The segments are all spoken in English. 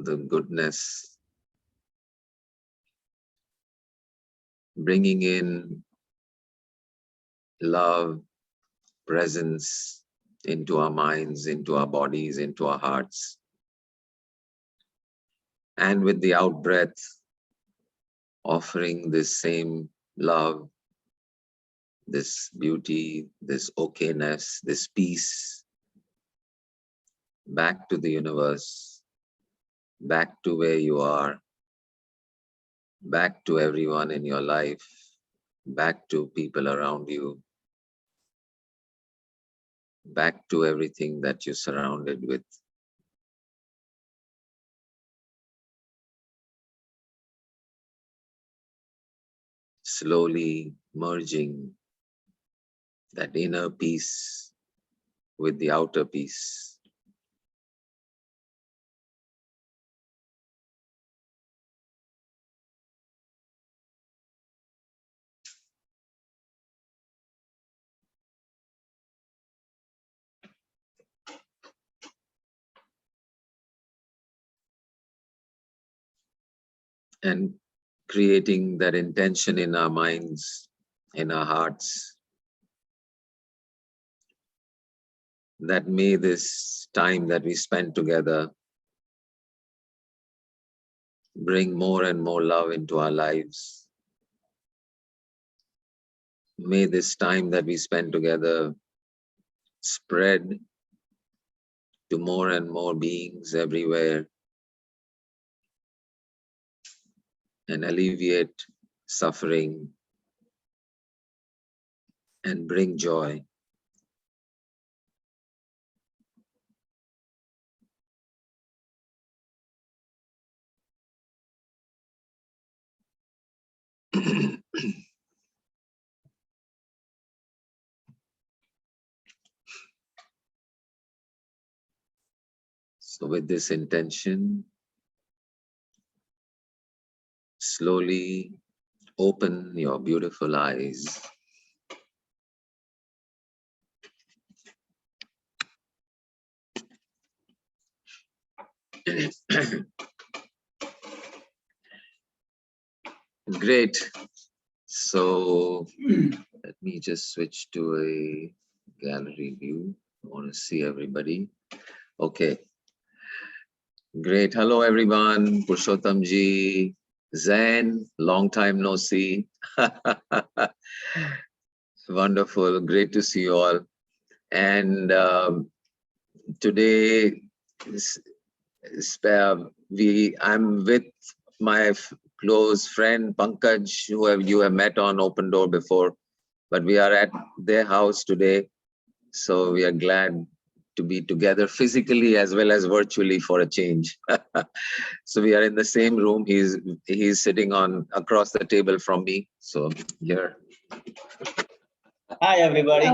the goodness, bringing in love, presence into our minds, into our bodies, into our hearts. And with the out breath, offering this same love, this beauty, this okayness, this peace back to the universe, back to where you are, back to everyone in your life, back to people around you, back to everything that you're surrounded with. Slowly merging that inner peace with the outer peace. And creating that intention in our minds, in our hearts, that may this time that we spend together bring more and more love into our lives. May this time that we spend together spread to more and more beings everywhere and alleviate suffering and bring joy. So with this intention, slowly open your beautiful eyes. Great. So let me just switch to a gallery view. I want to see everybody. Okay. Great. Hello, everyone. Purushottam ji, Zain, long time no see. Wonderful. Great to see you all. And today, I'm with my close friend Pankaj, who you have met on Open Door before, but we are at their house today. So we are glad to be together physically as well as virtually for a change. So we are in the same room. He's sitting on across the table from me. So here. Hi everybody.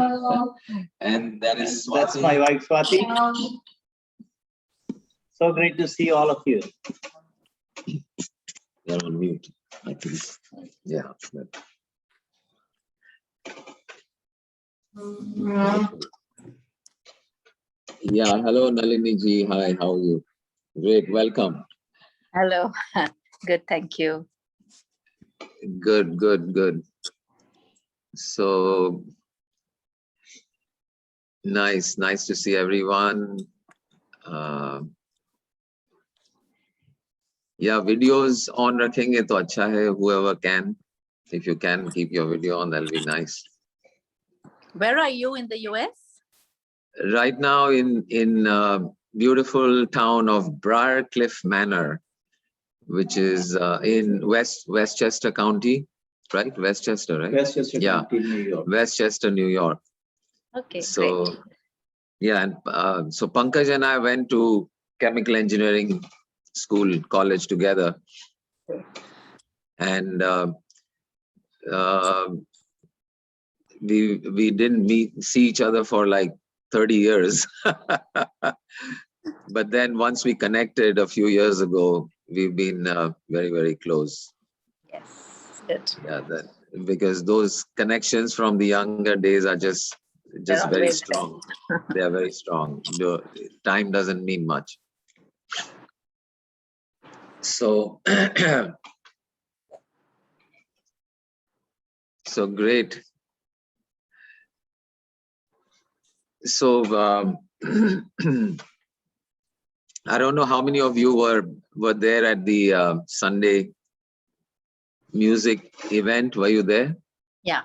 And that's my wife Swati. So great to see all of you. You're on mute, I think. Yeah. Yeah, hello Nalini ji. Hi, how are you? Great, welcome. Hello, good, thank you. Good, good, good. So nice to see everyone. Yeah, videos on rakhenge to acha hai, whoever can. If you can keep your video on, that'll be nice. Where are you in the US? Right now in beautiful town of Briarcliff Manor, which is in Westchester County, right? Westchester, right? Westchester County, New York. Westchester, New York. Okay, So, great. yeah, and so Pankaj and I went to chemical engineering college together, and we didn't see each other for like 30 years. But then once we connected a few years ago, we've been very, very close. Yes, good. Yeah, because those connections from the younger days are just very strong. They are very strong. Time doesn't mean much. So, so great. So, I don't know how many of you were there at the Sunday music event. Were you there? Yeah.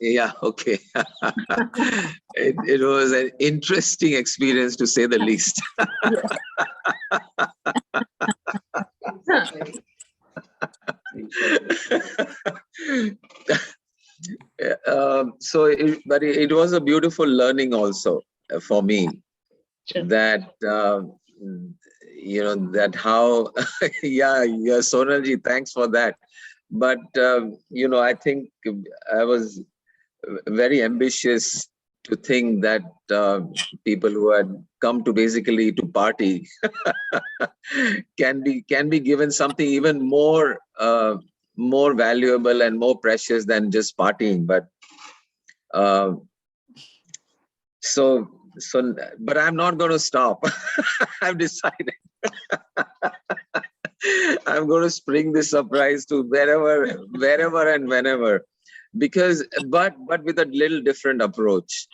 Yeah, okay. It was an interesting experience, to say the least. But it was a beautiful learning also for me, Sure. that that how yeah, Sonalji, thanks for that. But I think I was very ambitious to think that people who had come to basically to party can be given something even more valuable and more precious than just partying. But uh, but I'm not going to stop. I've decided I'm going to spring this surprise to wherever and whenever, because but with a little different approach.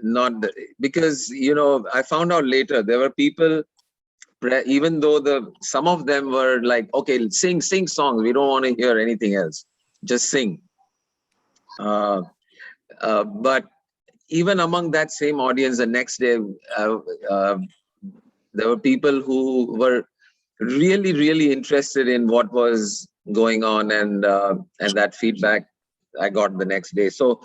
Not because I found out later there were people, even though some of them were like, okay, sing songs, we don't want to hear anything else, just sing. But even among that same audience, the next day, uh, there were people who were really interested in what was going on, and that feedback I got the next day. So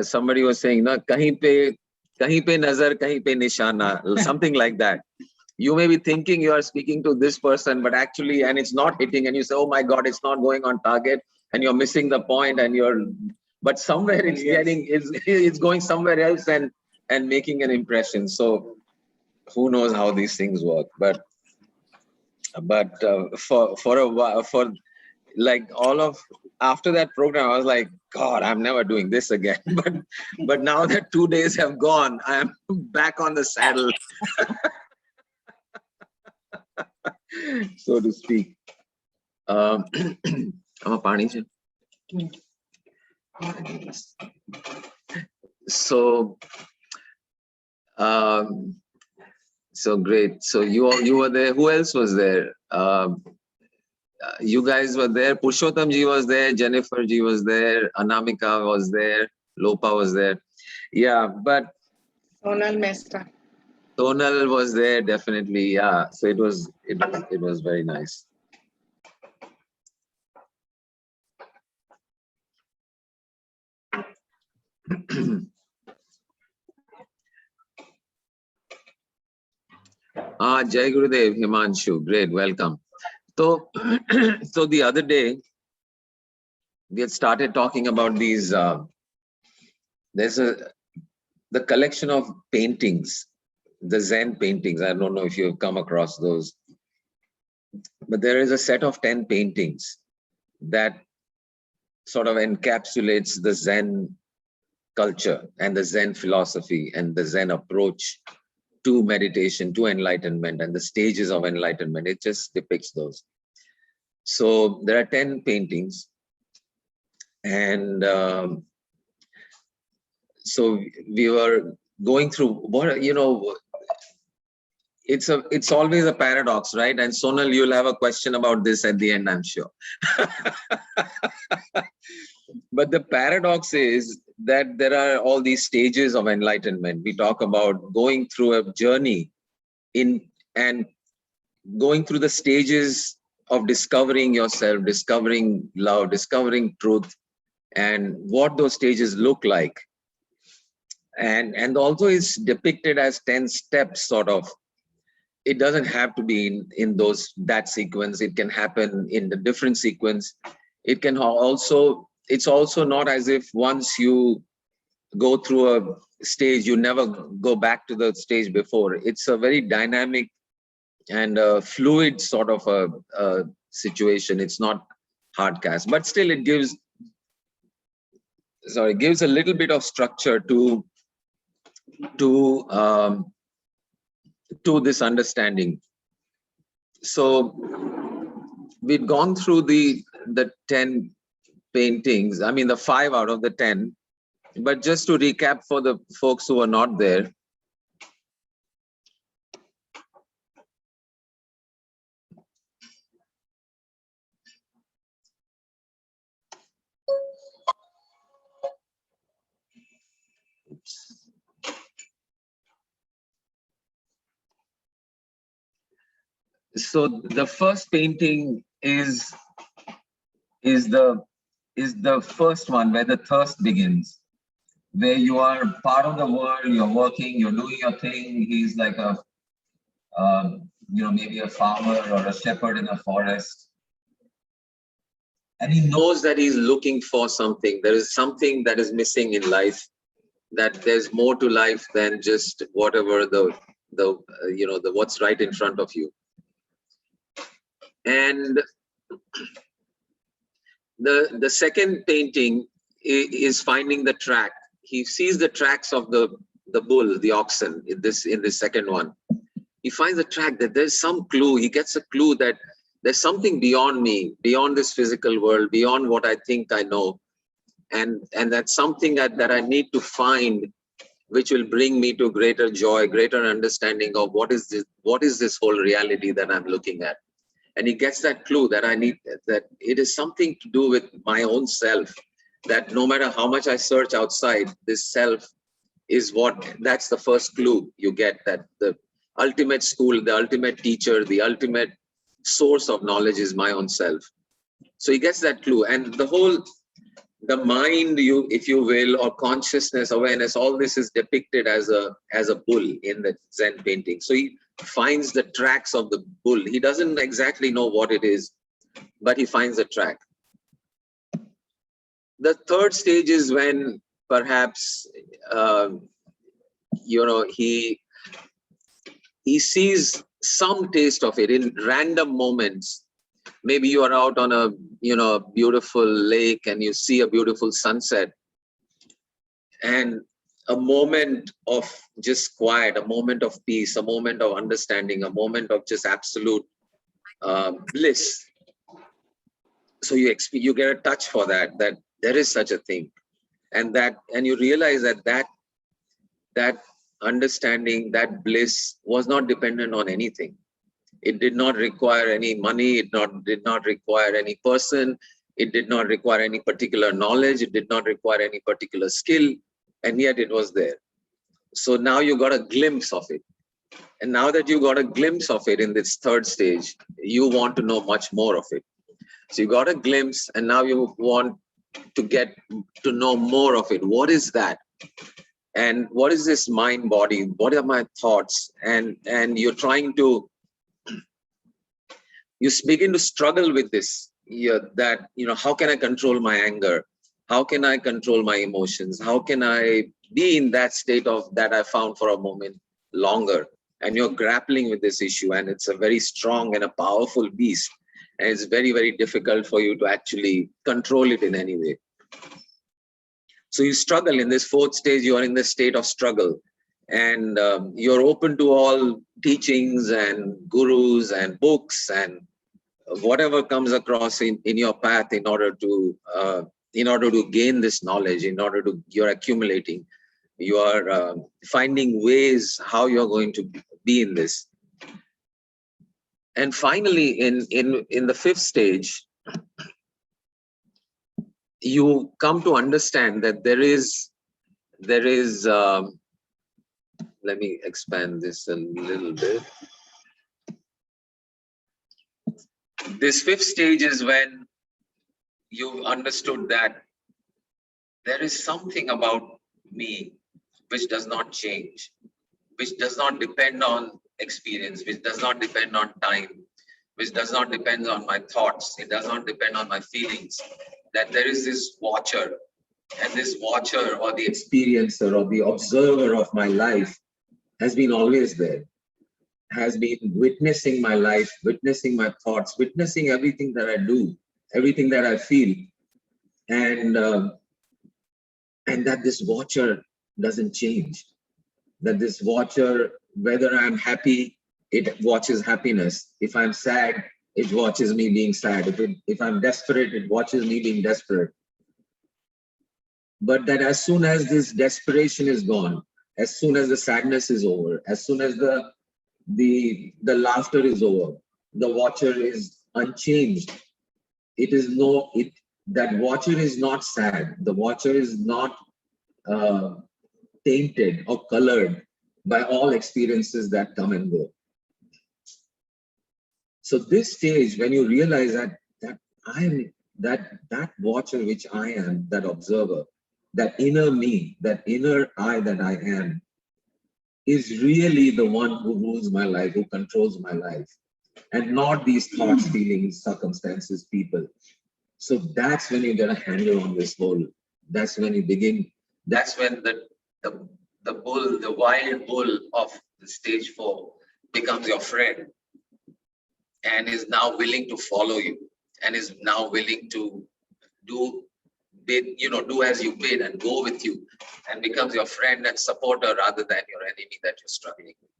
somebody was saying, "Na kahin pe nazar, kahin pe nishana," something like that. You may be thinking you are speaking to this person, but actually, and it's not hitting, and you say, "Oh my God, it's not going on target," and you're missing the point, but somewhere it's it's going somewhere else and making an impression. So who knows how these things work? But for a while, for like all of after that program, I was like, God, I'm never doing this again. But now that 2 days have gone, I am back on the saddle, so to speak. I'm a pani ji. So so great. So you were there. Who else was there? You guys were there. Purushottam ji was there. Jennifer ji was there. Anamika was there. Lopa was there. Yeah, but Sonal Mestra. Tonal was there, definitely. Yeah, so it was very nice. Jai Gurudev, Himanshu, great, welcome. So so the other day we had started talking about these. There's the collection of paintings, the Zen paintings. I don't know if you've come across those, but there is a set of 10 paintings that sort of encapsulates the Zen culture and the Zen philosophy and the Zen approach to meditation, to enlightenment, and the stages of enlightenment. It just depicts those. So there are 10 paintings, and so we were going through what it's always a paradox, right? And Sonal, you'll have a question about this at the end, I'm sure. But the paradox is that there are all these stages of enlightenment. We talk about going through a journey and going through the stages of discovering yourself, discovering love, discovering truth, and what those stages look like. And also it's depicted as 10 steps, sort of. It doesn't have to be in that sequence. It can happen in the different sequence. It can also, it's also not as if once you go through a stage, you never go back to the stage before. It's a very dynamic and fluid sort of a situation. It's not hard cast, but still it gives a little bit of structure to this understanding. So we'd gone through the 10 paintings, I mean the 5 out of the 10, but just to recap for the folks who are not there. So the first painting is the first one where the thirst begins, where you are part of the world, you're working, you're doing your thing. He's like a maybe a farmer or a shepherd in a forest, and he knows that he's looking for something. There is something that is missing in life, that there's more to life than just whatever the what's right in front of you. And the second painting is finding the track. He sees the tracks of the bull, the oxen, in this second one. He finds a track, that there's some clue. He gets a clue that there's something beyond me, beyond this physical world, beyond what I think I know. And that's something that I need to find, which will bring me to greater joy, greater understanding of what is this whole reality that I'm looking at. And he gets that clue that I need, that it is something to do with my own self, that no matter how much I search outside, this self is that's the first clue you get, that the ultimate school, the ultimate teacher, the ultimate source of knowledge is my own self. So he gets that clue, and the mind, if you will, or consciousness, awareness, all this is depicted as a bull in the Zen painting. So he finds the tracks of the bull. He doesn't exactly know what it is, but he finds the track. The third stage is when perhaps he sees some taste of it in random moments. Maybe you are out on a beautiful lake and you see a beautiful sunset, and a moment of just quiet, a moment of peace, a moment of understanding, a moment of just absolute bliss. So you get a touch for that there is such a thing, and you realize that understanding, that bliss was not dependent on anything. It did not require any money. It did not require any person. It did not require any particular knowledge. It did not require any particular skill. And yet it was there. So now you got a glimpse of it. And now that you got a glimpse of it in this third stage, you want to know much more of it. So you got a glimpse, and now you want to get to know more of it. What is that? And what is this mind body? What are my thoughts? And you're trying to, you begin to struggle with this, how can I control my anger? How can I control my emotions? How can I be in that state of that I found for a moment longer? And you're grappling with this issue, and it's a very strong and a powerful beast. And it's very, very difficult for you to actually control it in any way. So you struggle in this fourth stage. You are in this state of struggle, and you're open to all teachings and gurus and books and whatever comes across in your path in order to gain this knowledge, you're accumulating, you are finding ways how you're going to be in this. And finally, in the fifth stage, you come to understand that there is let me expand this a little bit. This fifth stage is when you've understood that there is something about me which does not change, which does not depend on experience, which does not depend on time, which does not depend on my thoughts, it does not depend on my feelings, that there is this watcher, and this watcher or the experiencer or the observer of my life has been always there, has been witnessing my life, witnessing my thoughts, witnessing everything that I do, everything that I feel, and that this watcher doesn't change, that this watcher, whether I'm happy it watches happiness. If I'm sad, it watches me being sad. If I'm desperate, it watches me being desperate. But that as soon as this desperation is gone, as soon as the sadness is over, as soon as the laughter is over, the watcher is unchanged. It is no, it that watcher is not sad. The watcher is not tainted or colored by all experiences that come and go. So this stage, when you realize that I am that watcher which I am, that observer, that inner me, that inner I that I am, is really the one who rules my life, who controls my life, and not these thoughts, feelings, circumstances, people. So that's when you get a handle on this whole. That's when you begin. That's when the bull, the wild bull of the stage 4 becomes your friend and is now willing to follow you and is now willing to do as you bid and go with you and becomes your friend and supporter rather than your enemy that you're struggling with.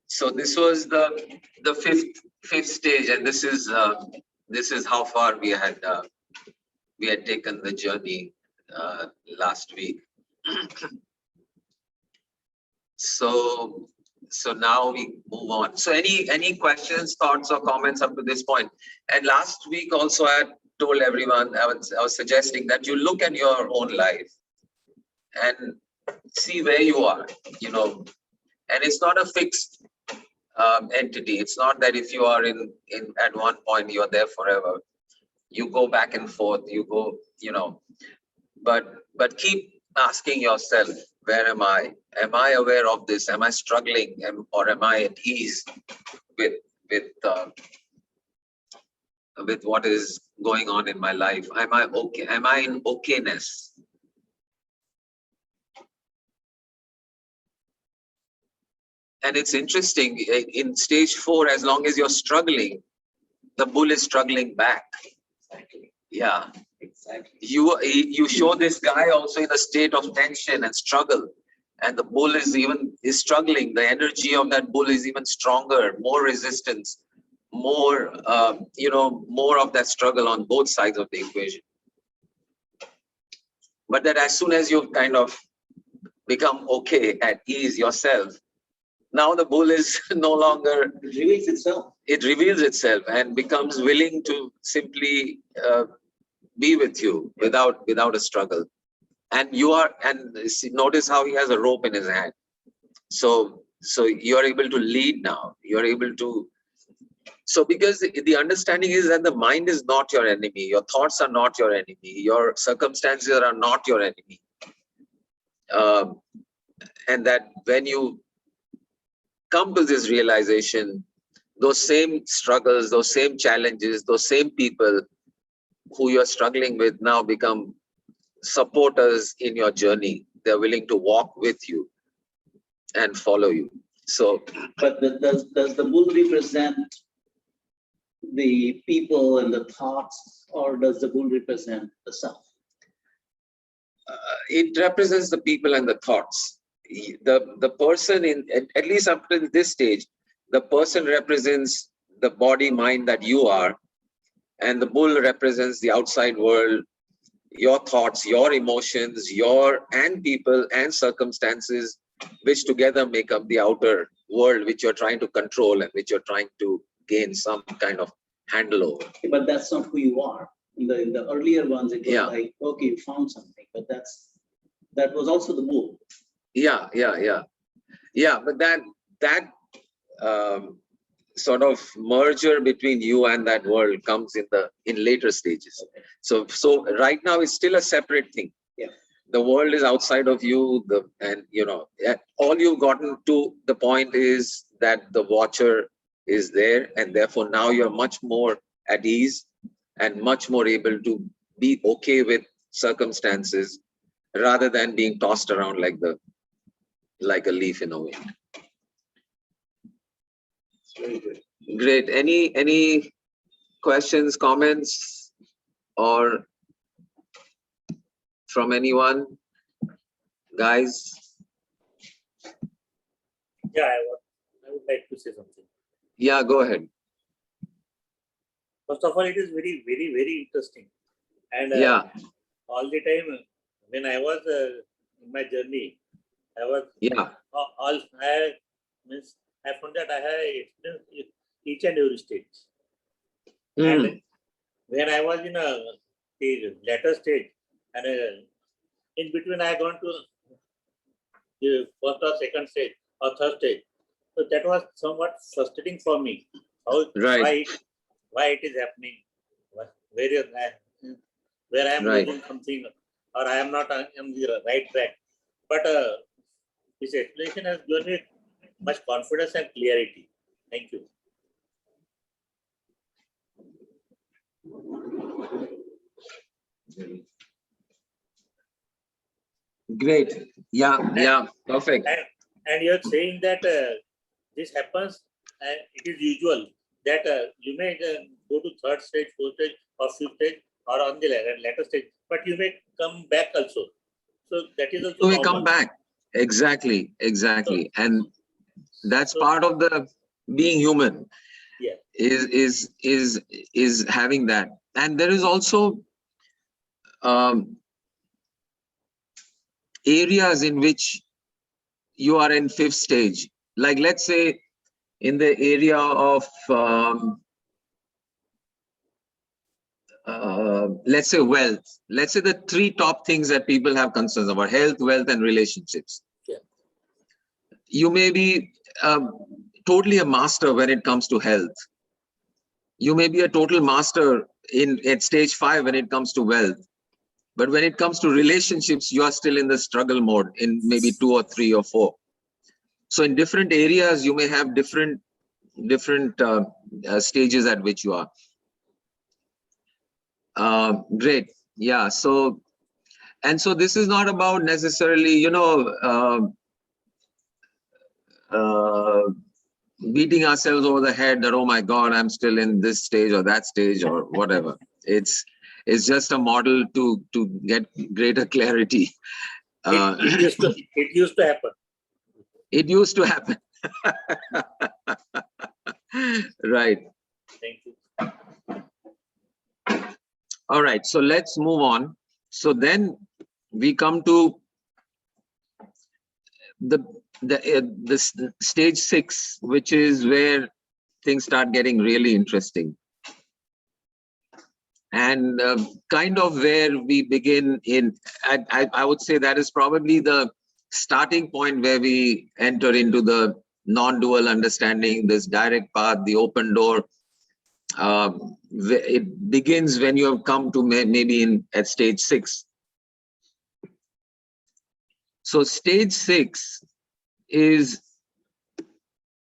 So this was the fifth stage, and this is how far we had taken the journey last week. So now we move on. So any questions, thoughts, or comments up to this point? And last week also I told everyone, I was suggesting that you look at your own life and see where you are, and it's not a fixed entity. It's not that if you are in at one point you're there forever. You go back and forth, you go, but keep asking yourself, where am I? Am I aware of this? Am I struggling? Or am I at ease with what is going on in my life? Am I okay? Am I in okayness? And it's interesting, in stage 4, as long as you're struggling, the bull is struggling back. Exactly. Yeah. Exactly. You show this guy also in a state of tension and struggle, and the bull is struggling. The energy of that bull is even stronger, more resistance, more more of that struggle on both sides of the equation. But that as soon as you've kind of become okay, at ease yourself, now the bull is no longer. It reveals itself. It reveals itself and becomes willing to simply be with you without a struggle. And notice how he has a rope in his hand. So you're able to lead now. You're able to. So because the understanding is that the mind is not your enemy. Your thoughts are not your enemy. Your circumstances are not your enemy. And that when you come to this realization, those same struggles, those same challenges, those same people who you're struggling with now become supporters in your journey. They're willing to walk with you and follow you. So, but does the bull represent the people and the thoughts, or does the bull represent the self? it represents the people and the thoughts. The person at least up to this stage, the person represents the body, mind that you are, and the bull represents the outside world, your thoughts, your emotions, and people and circumstances, which together make up the outer world, which you're trying to control and which you're trying to gain some kind of handle over. But that's not who you are. In the earlier ones, it was like, okay, you found something, but that was also the bull. Yeah. But that sort of merger between you and that world comes in later stages. Okay. So right now it's still a separate thing. Yeah. The world is outside of you, all you've gotten to the point is that the watcher is there, and therefore now you're much more at ease and much more able to be okay with circumstances rather than being tossed around like a leaf in a wind. Very good. Great. Any questions, comments, or from anyone? Guys? Yeah, I would like to say something. Yeah, go ahead. First of all, it is very, very, very interesting. And Yeah, all the time when I was in my journey, I was yeah. all I means I found that I have experienced each and every stage. And Mm, when I was in a stage, later stage, and in between I gone to the first or second stage or third stage. So that was somewhat frustrating for me. How right, why it is happening? Where is where I am right. losing something, or I am not on the right track. But this explanation has given me much confidence and clarity. Thank you. Great. Yeah, yeah, perfect. And you're saying that this happens and it is usual that you may go to third stage, fourth stage, or fifth stage, or on the later stage, but you may come back also. So that is also So we come normal. back. Exactly, So, exactly. And that's so part of the being human yeah, is having that. And there is also um, areas in which you are in fifth stage. Like let's say in the area of let's say wealth. Let's say the three top things that people have concerns about: health, wealth, and relationships. yeah, You may be totally a master when it comes to health. You may be a total master at stage 5 when it comes to wealth. But when it comes to relationships, you are still in the struggle mode in maybe 2 or 3 or 4. So in different areas, you may have different stages at which you are. Great. Yeah. So, and so this is not about necessarily, beating ourselves over the head that, oh my God, I'm still in this stage or that stage or whatever. It's just a model to get greater clarity. it used to happen. It used to happen. Right. Thank you. All right. So let's move on. So then we come to the stage 6, which is where things start getting really interesting. And kind of where we begin in, I would say that is probably the starting point where we enter into the non-dual understanding, this direct path, the open door. It begins when you have come to maybe at stage 6. So stage 6 is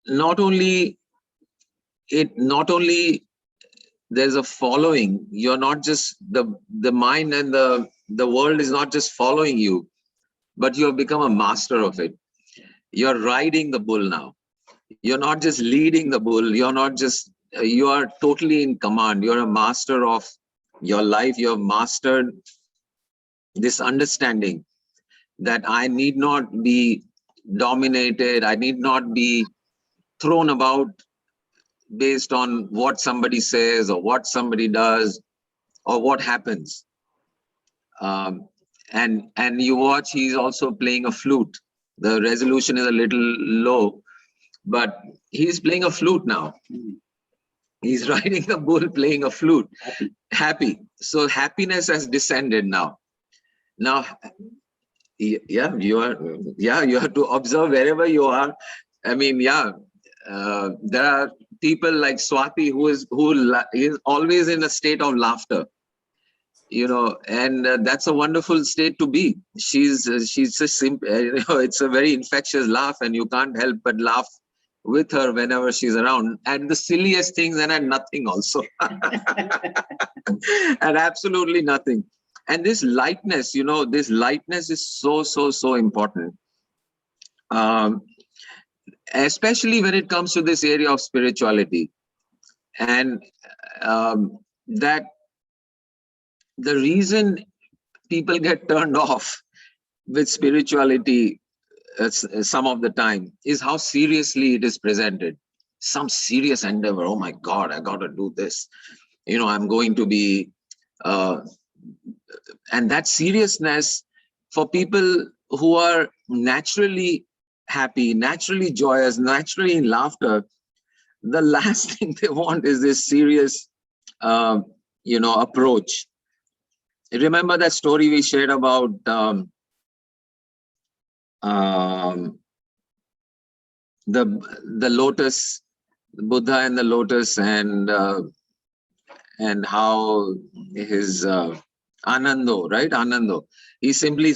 not only there's a following. You're not just the mind, and the world is not just following you, but you have become a master of it. You're riding the bull now. You're not just leading the bull. You're not just you are totally in command. You're a master of your life. You have mastered this understanding that I need not be dominated. I need not be thrown about based on what somebody says or what somebody does or what happens. And you watch, he's also playing a flute. The resolution is a little low, but he's playing a flute now. He's riding the bull playing a flute. Happy. So happiness has descended now. Now, yeah, you have to observe wherever you are. I mean, there are people like Swati who is always in a state of laughter, and that's a wonderful state to be. She's just simple, it's a very infectious laugh, and you can't help but laugh with her whenever she's around, and the silliest things and at nothing also. And absolutely nothing. And this lightness, this lightness is so important, especially when it comes to this area of spirituality. And that the reason people get turned off with spirituality some of the time, is how seriously it is presented. Some serious endeavor. Oh my God, I got to do this. I'm going to be, and that seriousness for people who are naturally happy, naturally joyous, naturally in laughter, the last thing they want is this serious, approach. Remember that story we shared about the lotus, Buddha and the lotus, and how his Anando, right? Anando. He simply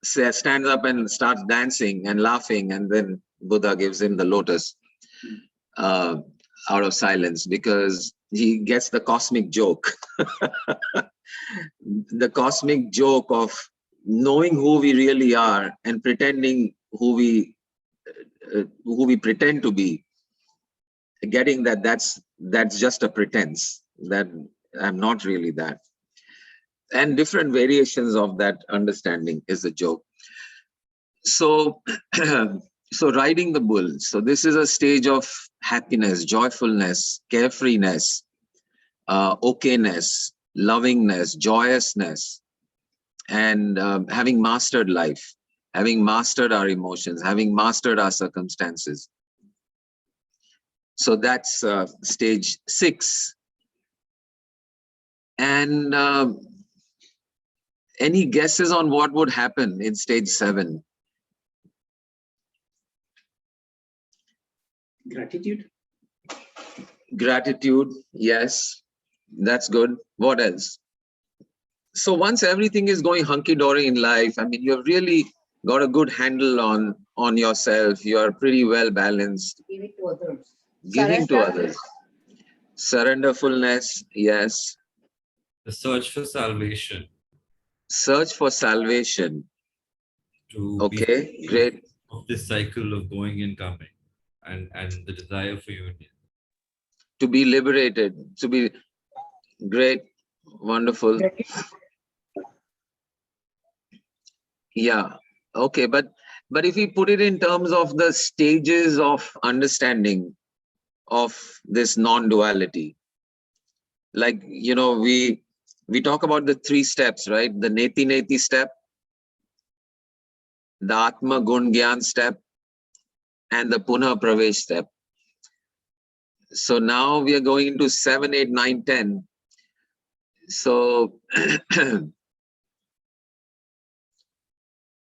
stands up and starts dancing and laughing, and then Buddha gives him the lotus out of silence, because he gets the cosmic joke. The cosmic joke of knowing who we really are and pretending who we pretend to be, getting that's just a pretense, that I'm not really that. And different variations of that understanding is a joke. So so riding the bull, so this is a stage of happiness, joyfulness, carefreeness, okayness, lovingness, joyousness, and having mastered life, having mastered our emotions, having mastered our circumstances. So that's stage 6. And any guesses on what would happen in stage 7? Gratitude. Gratitude, yes, that's good. What else? So once everything is going hunky-dory in life, I mean, you've really got a good handle on yourself. You're pretty well balanced. Give it to others. Giving to Surrender. others. Surrenderfulness, yes. The search for salvation. Search for salvation. To be Okay, free great. of this cycle of going and coming, and the desire for union. To be liberated, to be great, wonderful. Yeah, okay, but if we put it in terms of the stages of understanding of this non-duality, like, we talk about the 3 steps, right? The neti step, the Atma Gun Gyan step, and the Punha Pravesh step. So now we are going into 7, 8, 9, 10. So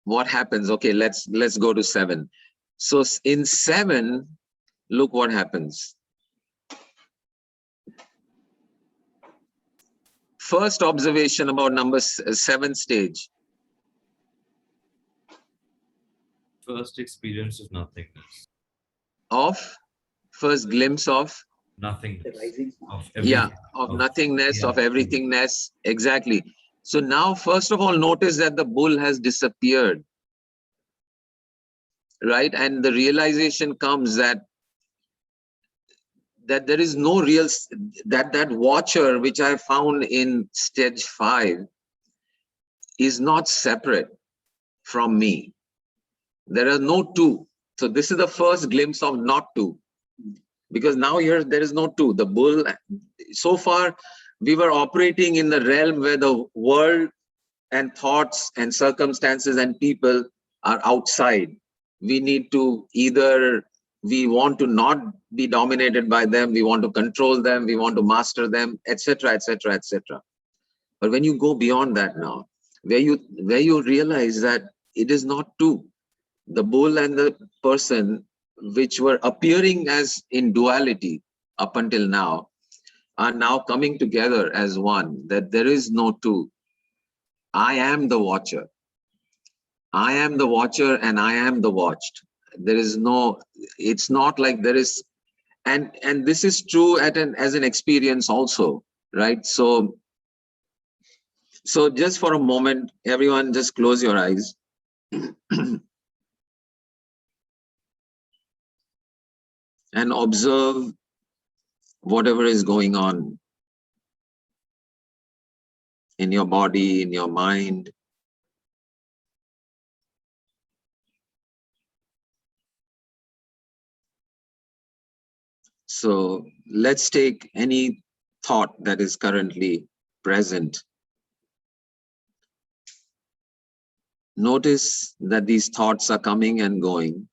what happens? Okay, let's go to 7. So in 7, look what happens. First observation about number 7 stage. First experience of nothingness. First glimpse of Nothingness. Of everything. yeah, of nothingness, of everythingness. Exactly. So now, first of all, notice that the bull has disappeared, right? And the realization comes that there is no real, that watcher which I found in stage 5 is not separate from me. There are no two. So this is the first glimpse of not two, because now here there is no two. The bull, so far we were operating in the realm where the world and thoughts and circumstances and people are outside. We need to either, we want to not be dominated by them, we want to control them, we want to master them, etc., etc., etc. But when you go beyond that now, where you realize that it is not two, the bull and the person which were appearing as in duality up until now are now coming together as one, that there is no two. I am the watcher. I am the watcher and I am the watched. There is no, it's not like there is, and this is true as an experience also, right? So just for a moment, everyone just close your eyes. And observe whatever is going on in your body, in your mind. So let's take any thought that is currently present. Notice that these thoughts are coming and going.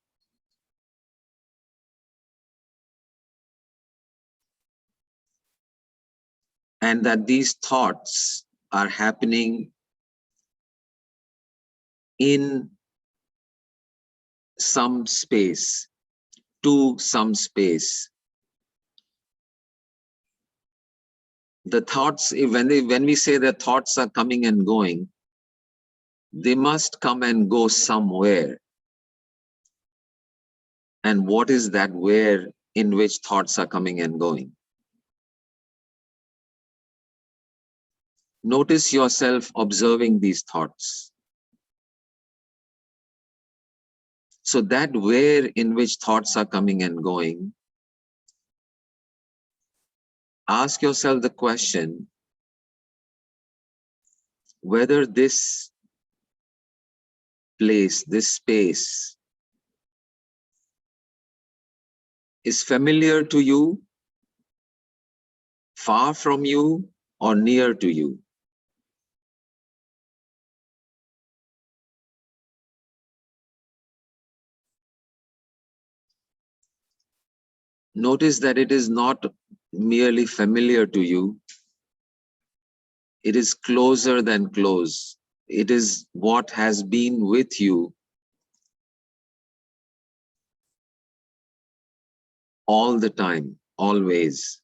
And that these thoughts are happening in some space, to some space. The thoughts, when we say that thoughts are coming and going, they must come and go somewhere. And what is that where in which thoughts are coming and going? Notice yourself observing these thoughts. So that where in which thoughts are coming and going, ask yourself the question whether this place, this space is familiar to you, far from you, or near to you. Notice that it is not merely familiar to you, it is closer than close. It is what has been with you all the time, always.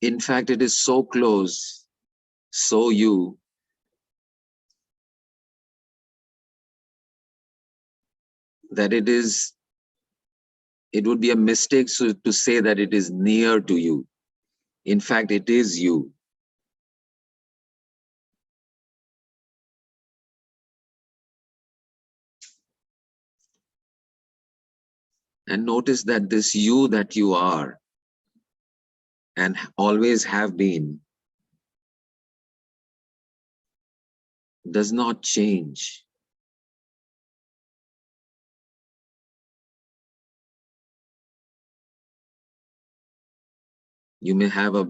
In fact, it is so close, so you, that it would be a mistake to say that it is near to you. In fact, it is you. And notice that this you that you are and always have been does not change. You may have a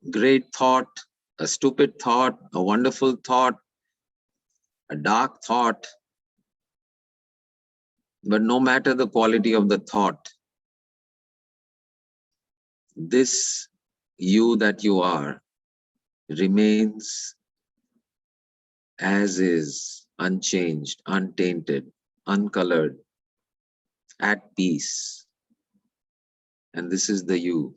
great thought, a stupid thought, a wonderful thought, a dark thought, but no matter the quality of the thought, this you that you are remains as is, unchanged, untainted, uncolored, at peace. And this is the you.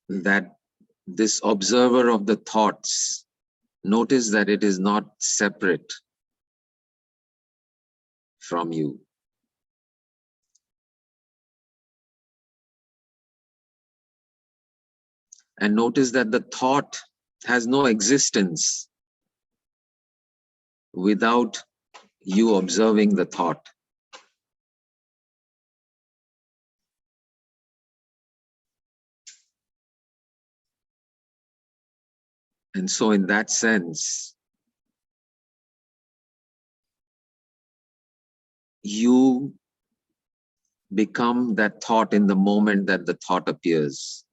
That this observer of the thoughts, notice that it is not separate from you. And notice that the thought has no existence without you observing the thought. And so in that sense, you become that thought in the moment that the thought appears.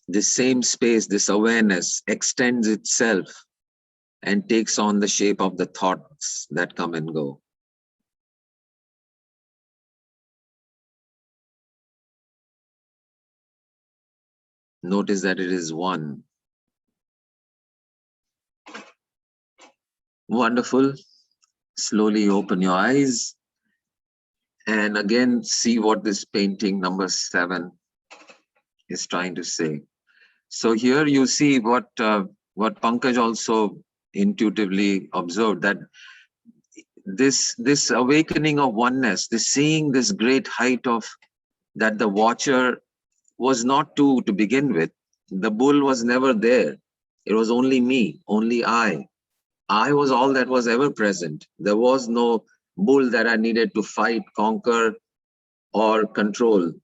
This same space, this awareness extends itself and takes on the shape of the thoughts that come and go. Notice that it is one. Wonderful. Slowly open your eyes and again see what this painting number 7 is trying to say. So here you see what Pankaj also intuitively observed, that this awakening of oneness, this seeing this great height of that the watcher was not to begin with. The bull was never there. It was only me, only I. I was all that was ever present. There was no bull that I needed to fight, conquer, or control.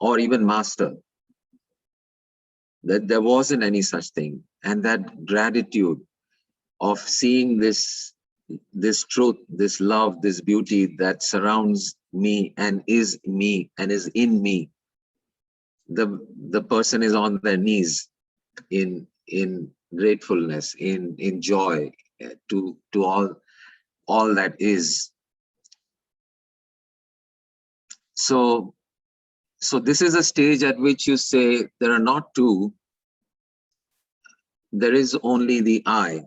or even master, that there wasn't any such thing. And that gratitude of seeing this truth, this love, this beauty that surrounds me and is in me. The person is on their knees in gratefulness, in joy to all that is. So this is a stage at which you say there are not two, there is only the I.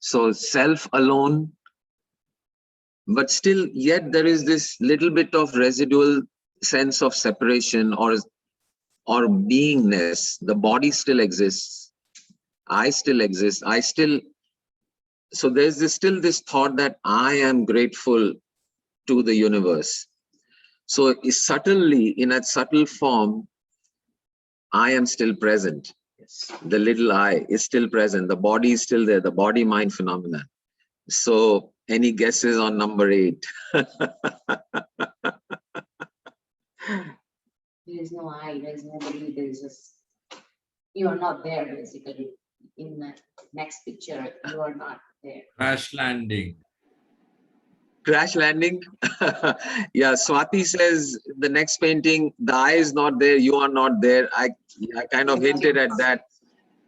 So self alone, but still yet there is this little bit of residual sense of separation or beingness. The body still exists, I still exist, so there's still this thought that I am grateful to the universe. So subtly, in a subtle form, I am still present. Yes. The little I is still present. The body is still there, the body-mind phenomena. So any guesses on number 8? There is no I, there is nobody, there is just, you are not there basically. In the next picture, you are not there. Crash landing. Crash landing. Yeah, Swati says the next painting, the I is not there, you are not there. I kind of hinted at that,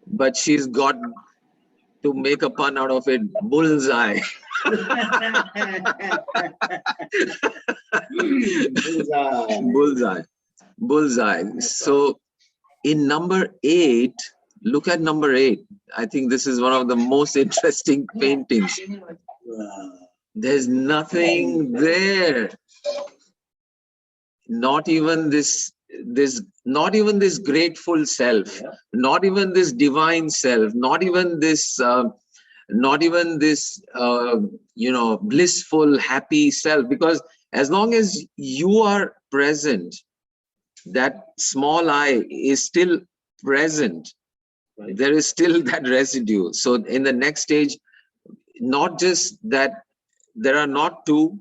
but she's got to make a pun out of it. Bullseye. Bullseye. So in number 8, look at number 8. I think this is one of the most interesting paintings. There's nothing there. Not even this grateful self, not even this divine self, not even this blissful, happy self. Because as long as you are present, that small I is still present. Right. There is still that residue. So in the next stage, not just that there are not two,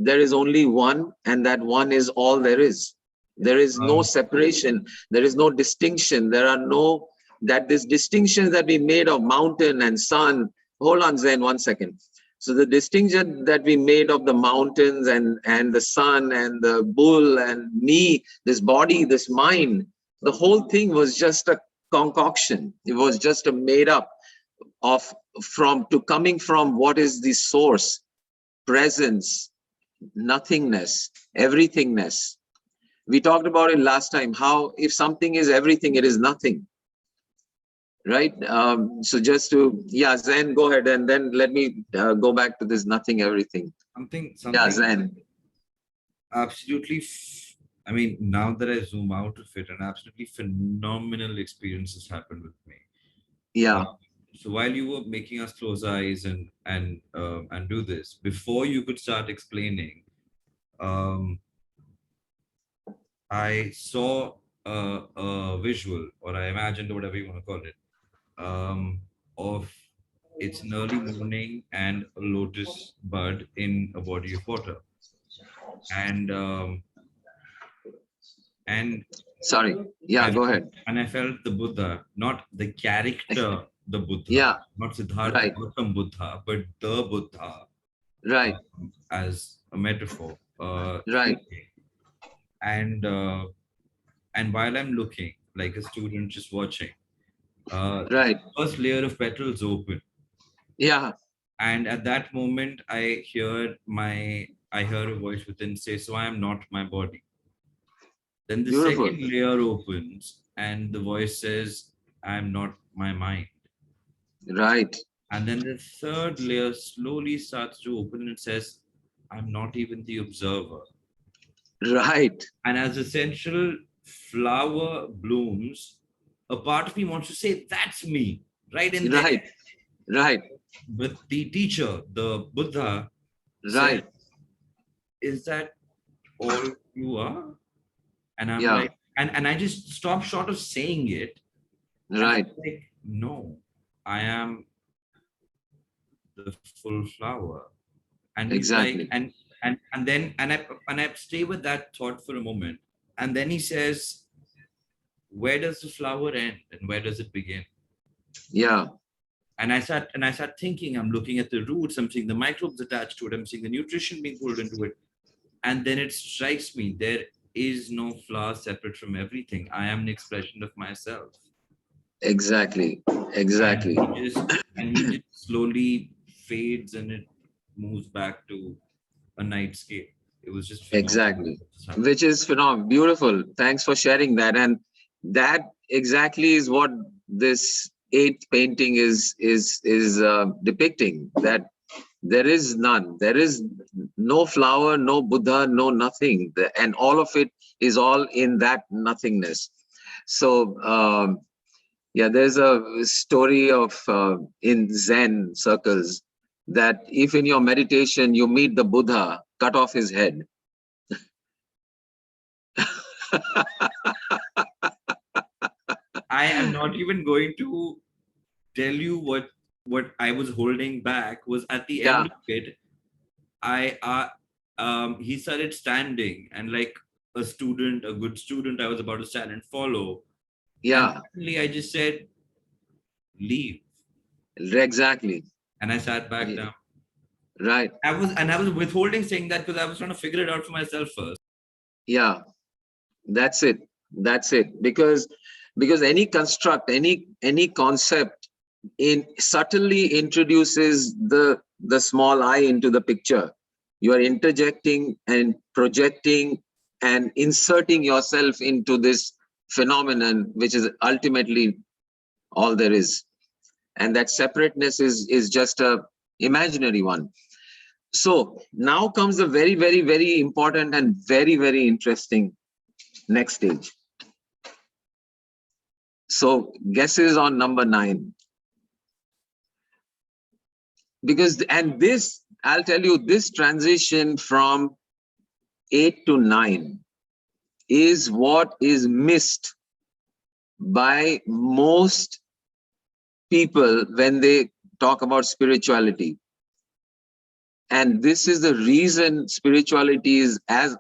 there is only one, and that one is all there is. There is no separation, there is no distinction, there are no, that this distinction that we made of mountain and sun. Hold on, Zen, 1 second. So the distinction that we made of the mountains and the sun and the bull and me, this body, this mind, the whole thing was just a concoction. It was just a made up of coming from what is the source, presence, nothingness, everythingness. We talked about it last time, how if something is everything, it is nothing. Right? So just to, yeah, Zen, go ahead, and then let me go back to this nothing, everything. Something Yeah, Zen. absolutely, I mean, now that I zoom out of it, an absolutely phenomenal experiences happened with me. Yeah. So while you were making us close eyes and do this, before you could start explaining, I saw a visual, or I imagined, whatever you want to call it, of it's an early morning and a lotus bud in a body of water, and Sorry. Yeah, go ahead. and I felt the Buddha, not the character, the Buddha, Yeah. not Siddhartha Right. Gautam Buddha, but the Buddha, Right. as a metaphor. Right. Speaking. And while I'm looking, like a student just watching, Right. first layer of petals open, Yeah. and at that moment, I hear a voice within say, "So I am not my body." Then the Beautiful. second layer opens, and the voice says, "I am not my mind." Right. And then the third layer slowly starts to open and says, "I'm not even the observer." Right. And as the central flower blooms, a part of me wants to say, "That's me," right in there. Right. Right. But the teacher, the Buddha, said, Right. "Is that all you are?" And I'm Yeah. like, and I just stopped short of saying it. And Right. I'm like, no, I am the full flower. And he's Exactly. like, and I stay with that thought for a moment. And then he says, where does the flower end and where does it begin? Yeah. And I sat thinking, I'm looking at the roots, I'm seeing the microbes attached to it, I'm seeing the nutrition being pulled into it. And then it strikes me, there is no flower separate from everything. I am an expression of myself. Exactly. Exactly. And he just slowly fades and it moves back to a nightscape. It was just phenomenal. Exactly. Which is phenomenal. Beautiful. Thanks for sharing that. And that exactly is what this eighth painting is depicting, that there is none. There is no flower, no Buddha, no nothing. And all of it is all in that nothingness. So, yeah, there's a story of in Zen circles that if in your meditation you meet the Buddha, cut off his head. I am not even going to tell you what I was holding back was at the Yeah. end of it. He started standing, and like a student, a good student, I was about to stand and follow. And Yeah, suddenly I just said, leave. exactly. And I sat back Yeah, down. right. I was withholding saying that because I was trying to figure it out for myself first. Yeah, that's it. That's it. Because any construct, any concept in subtly introduces the small I into the picture. You are interjecting and projecting and inserting yourself into this phenomenon, which is ultimately all there is. And that separateness is just a imaginary one. So now comes the very, very, very important and very, very interesting next stage. So guesses on number 9. Because, and this, I'll tell you, this transition from 8 to 9 is what is missed by most people when they talk about spirituality. And this is the reason spirituality is as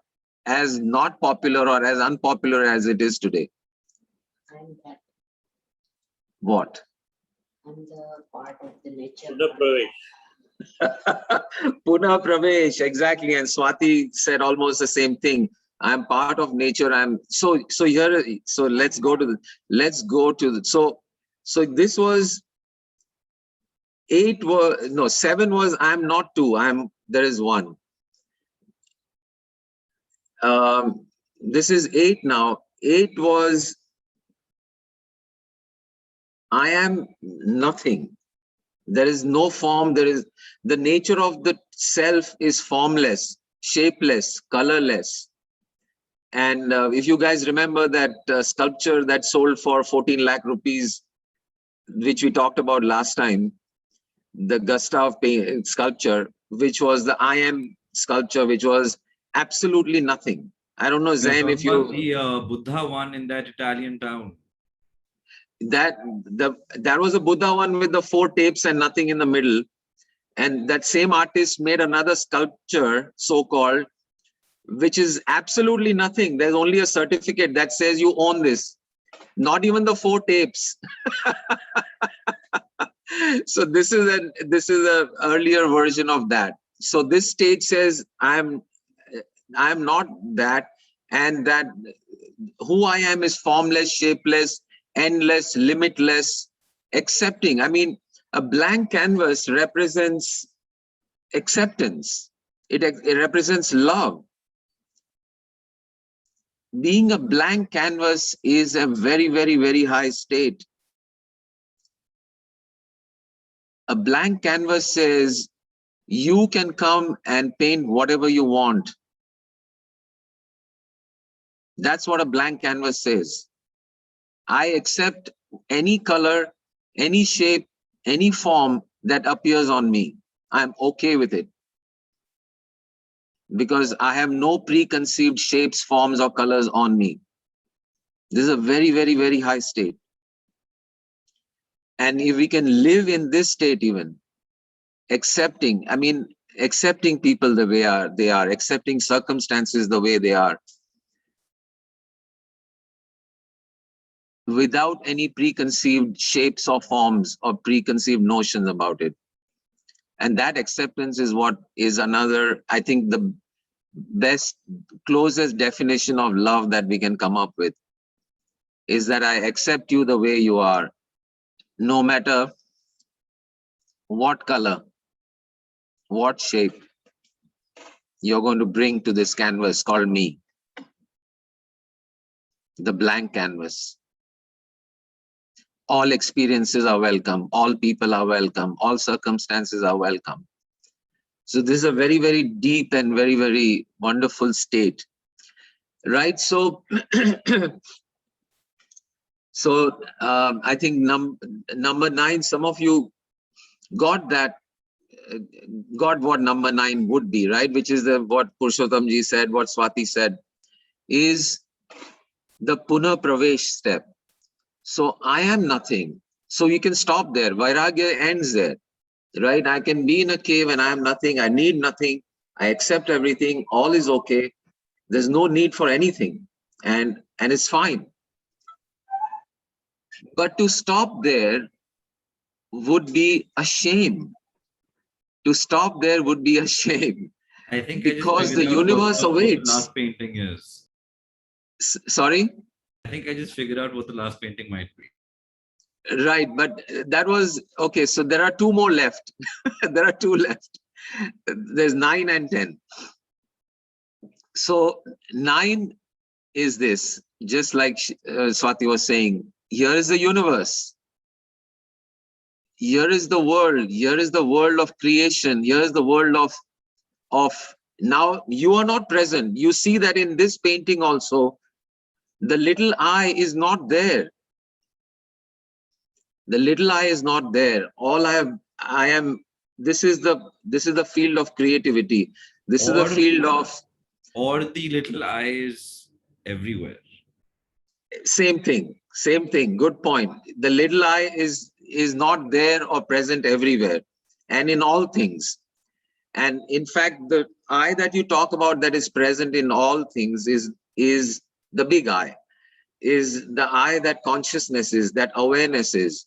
not popular or as unpopular as it is today. I'm that, What? I'm the part of the nature. Puna Pravesh. Puna Pravesh, exactly. And Swati said almost the same thing. I'm part of nature. I'm so here. So let's go to so this was 8 was no 7 was I'm not 2. There is 1. This is 8 now. 8 was I am nothing. There is no form. There is the nature of the self is formless, shapeless, colorless. And if you guys remember that sculpture that sold for 14 lakh rupees, which we talked about last time, the Gustav sculpture, which was the I am sculpture, which was absolutely nothing. I don't know, Zain, if you the Buddha one in that Italian town. There was a Buddha one with the 4 tapes and nothing in the middle. And that same artist made another sculpture, so-called, which is absolutely nothing. There's only a certificate that says you own this. Not even the 4 tapes. So this is a earlier version of that. So this stage says I'm not that, and that who I am is formless, shapeless, endless, limitless, accepting. I mean, a blank canvas represents acceptance. It represents love. Being a blank canvas is a very, very, very high state. A blank canvas says you can come and paint whatever you want. That's what a blank canvas says. I accept any color, any shape, any form that appears on me. I'm okay with it. Because I have no preconceived shapes, forms, or colors on me. This is a very, very, very high state. And if we can live in this state even, accepting, I mean, accepting people the way they are, accepting circumstances the way they are, without any preconceived shapes or forms or preconceived notions about it. And that acceptance is what is another, I think, the best, closest definition of love that we can come up with, is that I accept you the way you are, no matter what color, what shape you're going to bring to this canvas called me, the blank canvas. All experiences are welcome, all people are welcome, all circumstances are welcome. So this is a very, very deep and very, very wonderful state, right? So, I think number 9, some of you got that, got what number 9 would be, right? Which is what Purushottamji said, what Swati said, is the Puna Pravesh step. So I am nothing. So you can stop there. Vairagya ends there, right? I can be in a cave and I am nothing. I need nothing. I accept everything. All is okay. There's no need for anything. And it's fine. But to stop there would be a shame. To stop there would be a shame. I think Because the universe what the awaits. last painting is. Sorry? I think I just figured out what the last painting might be. Right, but that was, okay, so there are 2 more left. There are 2 left. There's 9 and 10. So 9 is this, just like Swati was saying, here is the universe. Here is the world. Here is the world of creation. Here is the world of now you are not present. You see that in this painting also, the little I is not there. The little I is not there. All I am, this is the field of creativity. This is the field of, or the little I is everywhere. same thing. Good point. The little I is not there or present everywhere and in all things. And in fact, the I that you talk about that is present in all things is the big I, is the I that consciousness is, that awareness is.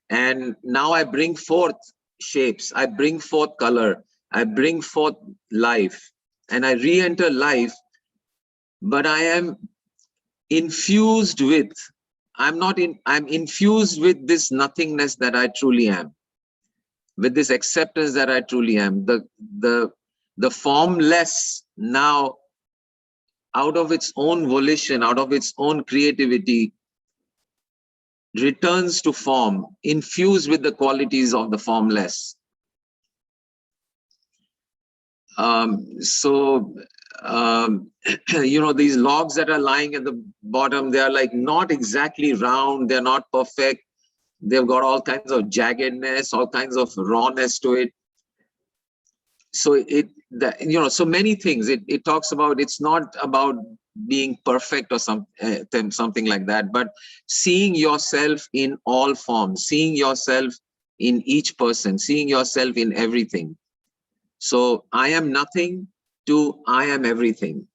And now I bring forth shapes, I bring forth color, I bring forth life, and I re-enter life, but I am infused with, I'm infused with this nothingness that I truly am, with this acceptance that I truly am. The formless now, out of its own volition, out of its own creativity, returns to form, infused with the qualities of the formless. You know, these logs that are lying at the bottom, they are like not exactly round, they're not perfect. They've got all kinds of jaggedness, all kinds of rawness to it. So so many things. It talks about, it's not about being perfect or something like that, but seeing yourself in all forms, seeing yourself in each person, seeing yourself in everything. So I am nothing to I am everything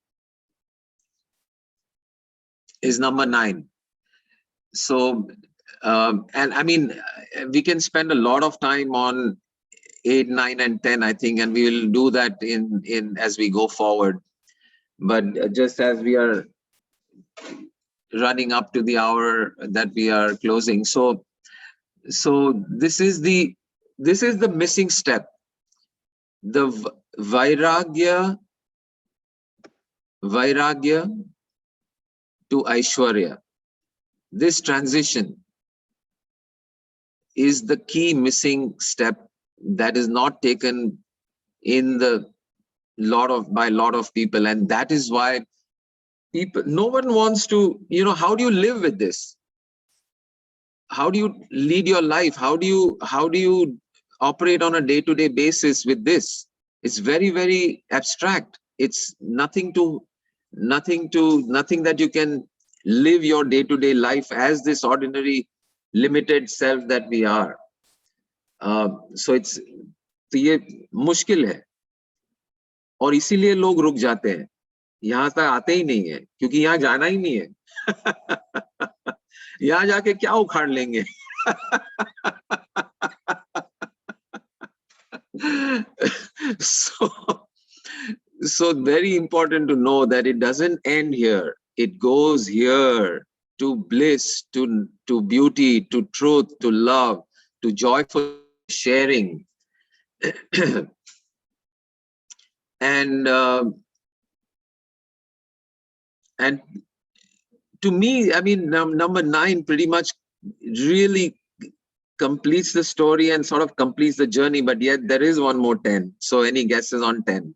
is number 9. So and I mean, we can spend a lot of time on 8, 9, and 10, I think, and we will do that in as we go forward. But just as we are running up to the hour that we are closing, so this is the missing step, the vairagya to Aishwarya. This transition is the key missing step that is not taken in by a lot of people, and that is why no one wants to, how do you live with this? How do you lead your life? How do you operate on a day-to-day basis with this? It's very, very abstract. It's nothing that you can live your day-to-day life as this ordinary limited self that we are. So तो ये मुश्किल है और इसीलिए लोग रुक जाते हैं, यहाँ तक आते ही नहीं है, क्योंकि यहाँ जाना ही नहीं है। यहाँ जाके क्या उखाड़ लेंगे? so so very important to know that it doesn't end here, it goes here to bliss, to beauty, to truth, to love, to joyful sharing. And to me, I mean, number 9 pretty much really completes the story and sort of completes the journey, but yet there is one more 10. So any guesses on 10?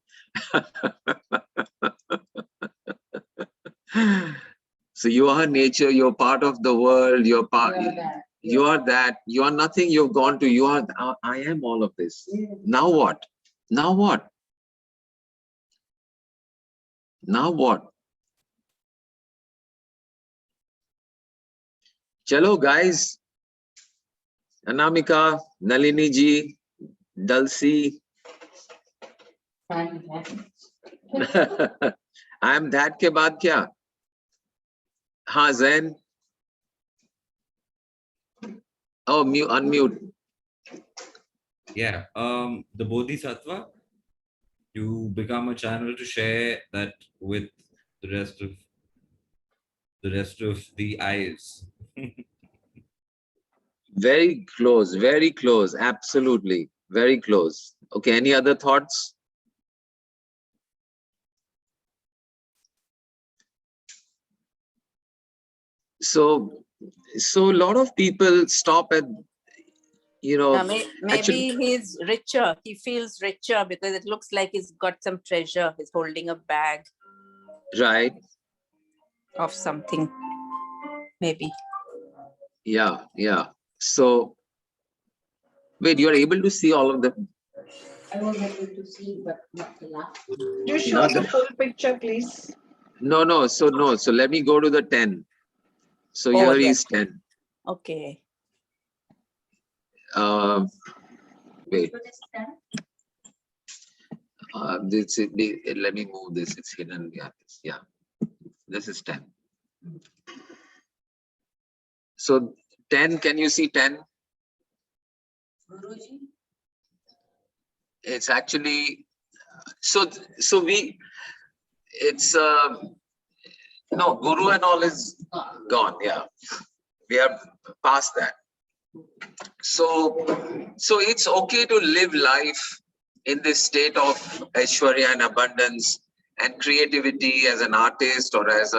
So you are nature, you're part of the world, you're part, you are that, you are nothing, you've gone to, you are, I am all of this. Now what? Now what? Now what? Chalo guys, Anamika, Nalini ji, Dulcie. I am that के बाद क्या? हाँ, Zen. Oh, mute, unmute. Yeah. The Bodhisattva, you become a channel to share that with the rest of the eyes. Very close, absolutely, very close. Okay, any other thoughts? So a lot of people stop at, you know, Maybe actually, he's richer. He feels richer because it looks like he's got some treasure. He's holding a bag right? of something. Maybe. Yeah. So, wait, you're able to see all of them? I was able to see, but not the last. You show Not the the- full picture, please. No. So let me go to the 10. So Oh, here yes. is 10. Okay. Wait. What is that? Let me move this. It's hidden. Yeah. This is 10. So 10. Can you see 10? Guruji? It's actually it's no, Guru and all is gone. Yeah, we are past that. So it's okay to live life in this state of Aishwarya and abundance and creativity as an artist or as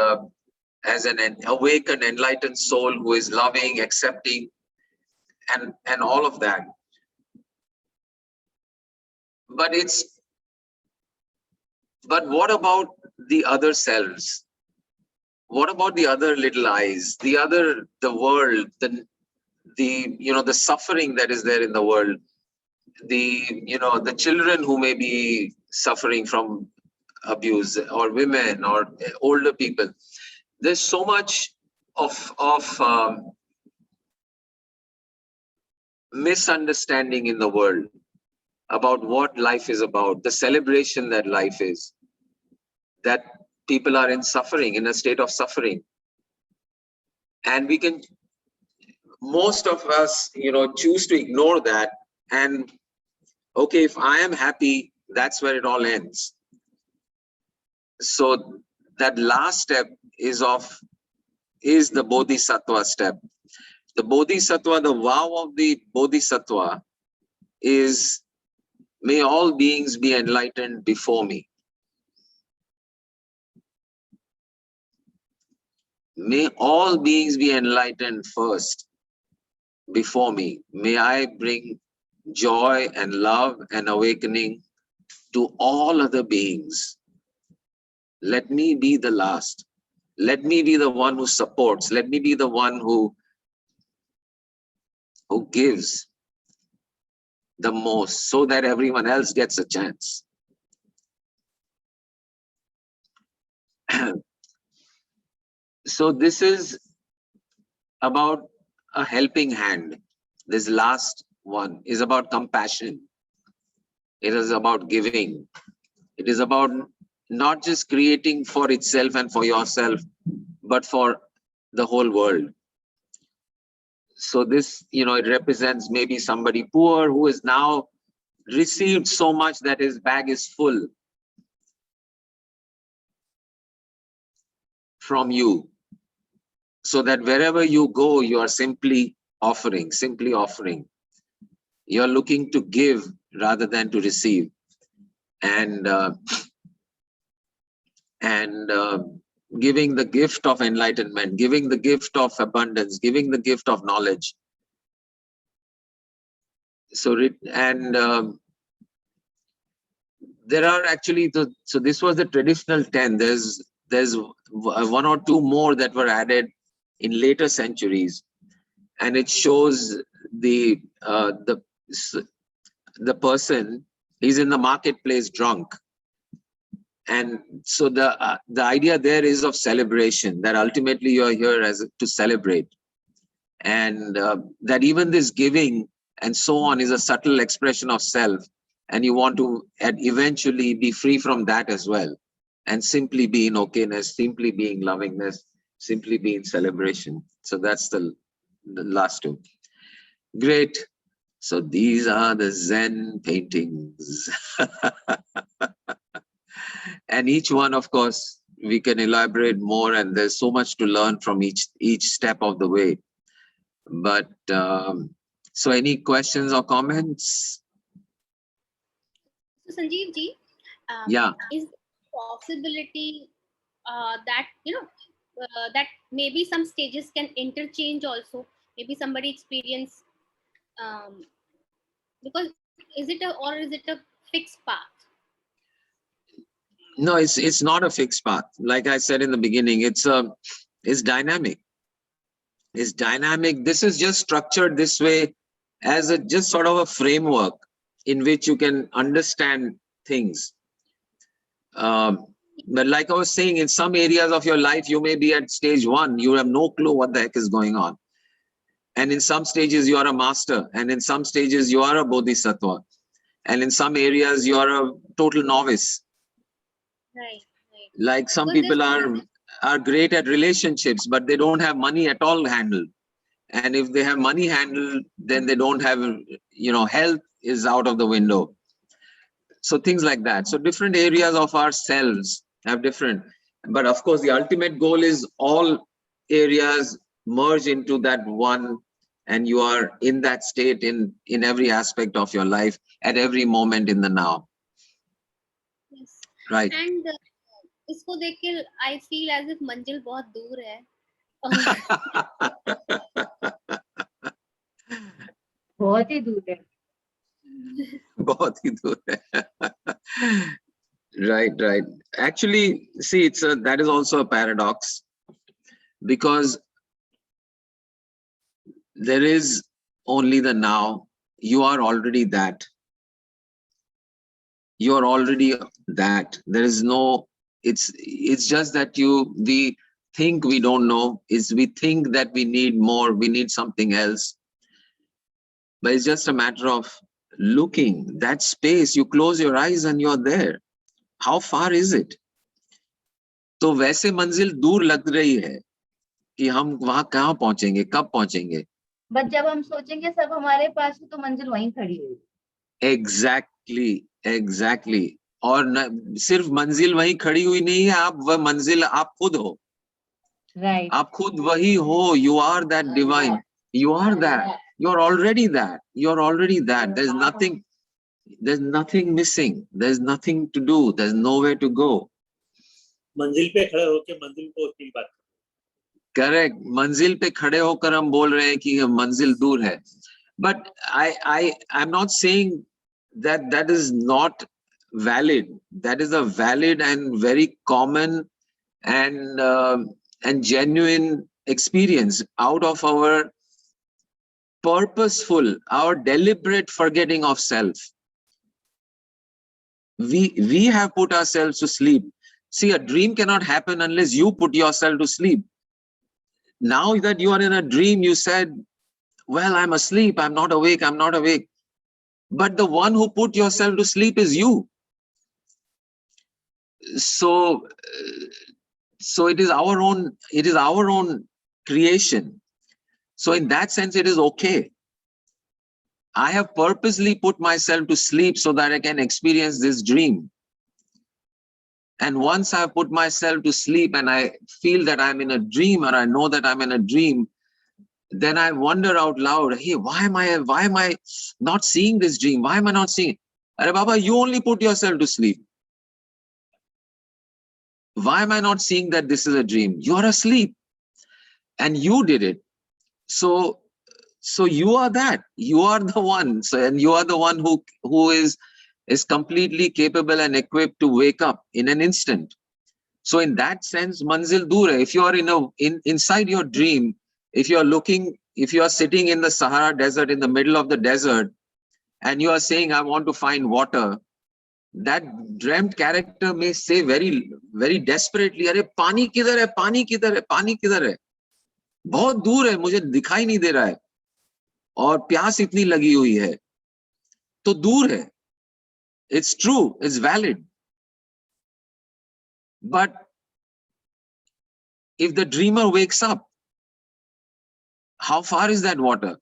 an awakened, enlightened soul who is loving, accepting, and all of that. But what about the other selves? What about the other little eyes, the world, the suffering that is there in the world, the children who may be suffering from abuse, or women, or older people? There's so much of misunderstanding in the world about what life is about, the celebration that life is, that people are in suffering, in a state of suffering. And most of us, choose to ignore that. And okay, if I am happy, that's where it all ends. So that last step is the Bodhisattva step. The Bodhisattva, the vow of the Bodhisattva is, may all beings be enlightened before me. May all beings be enlightened first, before me. May I bring joy and love and awakening to all other beings. Let me be the last. Let me be the one who supports. Let me be the one who gives the most, so that everyone else gets a chance. So this is about a helping hand. This last one is about compassion. It is about giving. It is about not just creating for itself and for yourself, but for the whole world. So this, it represents maybe somebody poor who has now received so much that his bag is full from you. So that wherever you go, you are simply offering. You're looking to give rather than to receive. And giving the gift of enlightenment, giving the gift of abundance, giving the gift of knowledge. So, there are actually, so this was the traditional 10. There's one or two more that were added in later centuries. And it shows the person, he's in the marketplace drunk. And so the idea there is of celebration, that ultimately you are here to celebrate. And that even this giving and so on is a subtle expression of self. And you want to eventually be free from that as well. And simply be in okayness, simply be in lovingness, simply be in celebration. So that's the last two. Great. So these are the Zen paintings. And each one, of course, we can elaborate more, and there's so much to learn from each step of the way. But so any questions or comments? So Sanjeev ji, Yeah. is possibility that that maybe some stages can interchange also? Maybe somebody experience because is it a fixed path? No, it's not a fixed path. Like I said in the beginning, it's dynamic. It's dynamic. This is just structured this way as just sort of a framework in which you can understand things. But like I was saying, in some areas of your life, you may be at stage 1. You have no clue what the heck is going on. And in some stages, you are a master. And in some stages, you are a bodhisattva. And in some areas, you are a total novice. Right. Like some Because people are great at relationships, but they don't have money at all handled. And if they have money handled, then they don't have, health is out of the window. So things like that. So different areas of ourselves have different. But of course, the ultimate goal is all areas merge into that one, and you are in that state in every aspect of your life at every moment in the now. Yes. Right. And इसको देख के I feel as if मंजिल बहुत दूर है. बहुत ही दूर है. बहुत ही दूर है. Right. Actually, see, that is also a paradox, because there is only the now. You are already that. You are already that. There is no. It's just that we think we don't know. We think that we need more. We need something else. But it's just a matter of looking. That space. You close your eyes and you're there. How far is it? तो वैसे मंजिल दूर लग रही है कि हम वहां कहाँ पहुंचेंगे, कब पहुंचेंगे. बट जब हम सोचेंगे सब हमारे पास है तो मंजिल वहीं खड़ी हुई. एग्जैक्टली. और सिर्फ मंजिल वहीं खड़ी हुई नहीं है, वह मंजिल आप खुद हो. Right. आप खुद वही हो. You are that divine. You are that. You're already that. You're already that. There's nothing missing. There's nothing to do. There's nowhere to go. मंजिल पे खड़े होकर मंजिल को उसकी बात. करेक्ट. मंजिल पे खड़े होकर हम बोल रहे हैं कि मंजिल दूर है. But I'm not saying that is not valid. That is a valid and very common and genuine experience out of our purposeful, our deliberate forgetting of self. We have put ourselves to sleep. See, a dream cannot happen unless you put yourself to sleep. Now that you are in a dream, you said, well, I'm asleep, I'm not awake. But the one who put yourself to sleep is you. So, so it is our own creation. So in that sense, it is okay. I have purposely put myself to sleep so that I can experience this dream. And once I put myself to sleep and I feel that I'm in a dream, or I know that I'm in a dream, then I wonder out loud, hey, why am I not seeing this dream? Why am I not seeing it? Arey Baba, you only put yourself to sleep. Why am I not seeing that this is a dream? You're asleep and you did it. So you are that. You are the one. So, and you are the one who is completely capable and equipped to wake up in an instant. So in that sense, manzil dur hai. If you are inside your dream, if you are sitting in the Sahara Desert, in the middle of the desert, and you are saying, I want to find water, that dreamt character may say very, very desperately, अरे पानी किधर है, पानी किधर है, पानी किधर है, बहुत दूर है, मुझे दिखाई नहीं दे रहा है, और प्यास इतनी लगी हुई है, तो दूर है. It's true, it's valid. But if the dreamer wakes up, how far is that water?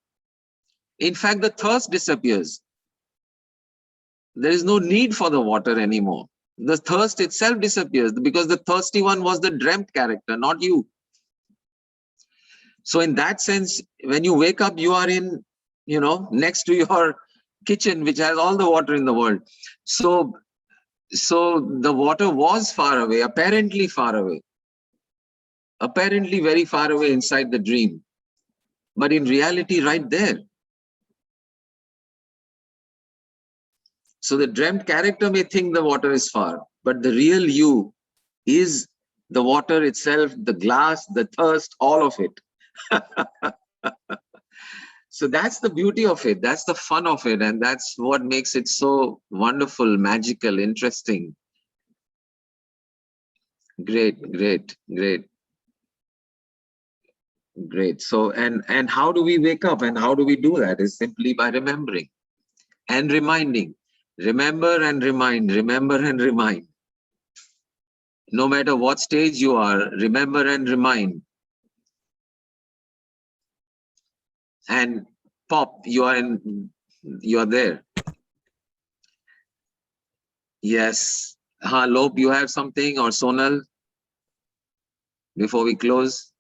In fact, the thirst disappears. There is no need for the water anymore. The thirst itself disappears because the thirsty one was the dreamt character, not you. So in that sense, when you wake up, you are in, next to your kitchen, which has all the water in the world. So the water was far away, apparently far away, apparently very far away inside the dream, but in reality, right there. So the dreamt character may think the water is far, but the real you is the water itself, the glass, the thirst, all of it. So that's the beauty of it. That's the fun of it. And that's what makes it so wonderful, magical, interesting. Great, great, great. Great. So, and how do we wake up and how do we do that? Is simply by remembering and reminding. Remember and remind, remember and remind. No matter what stage you are, remember and remind. And pop, you are there. Yes. Lop, you have something, or Sonal, before we close?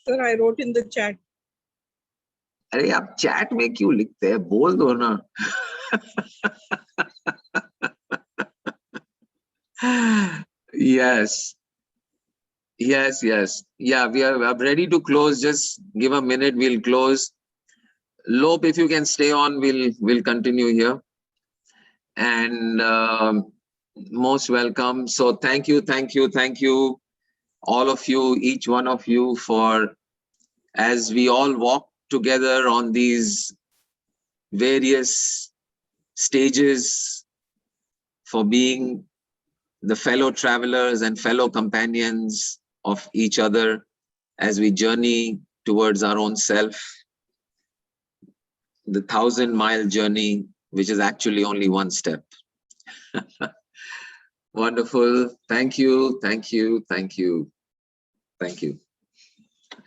Sir, I wrote in the chat. अरे आप chat में क्यों लिखते हैं, बोल दो ना. Yes, yeah, we are ready to close. Just give a minute, we'll close. Lop, if you can stay on, we'll continue here. And most welcome. So thank you, all of you, each one of you, for, as we all walk together on these various stages, for being the fellow travelers and fellow companions of each other as we journey towards our own self, the 1,000-mile journey, which is actually only one step. Wonderful. Thank you.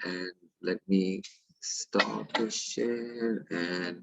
And let me stop the share and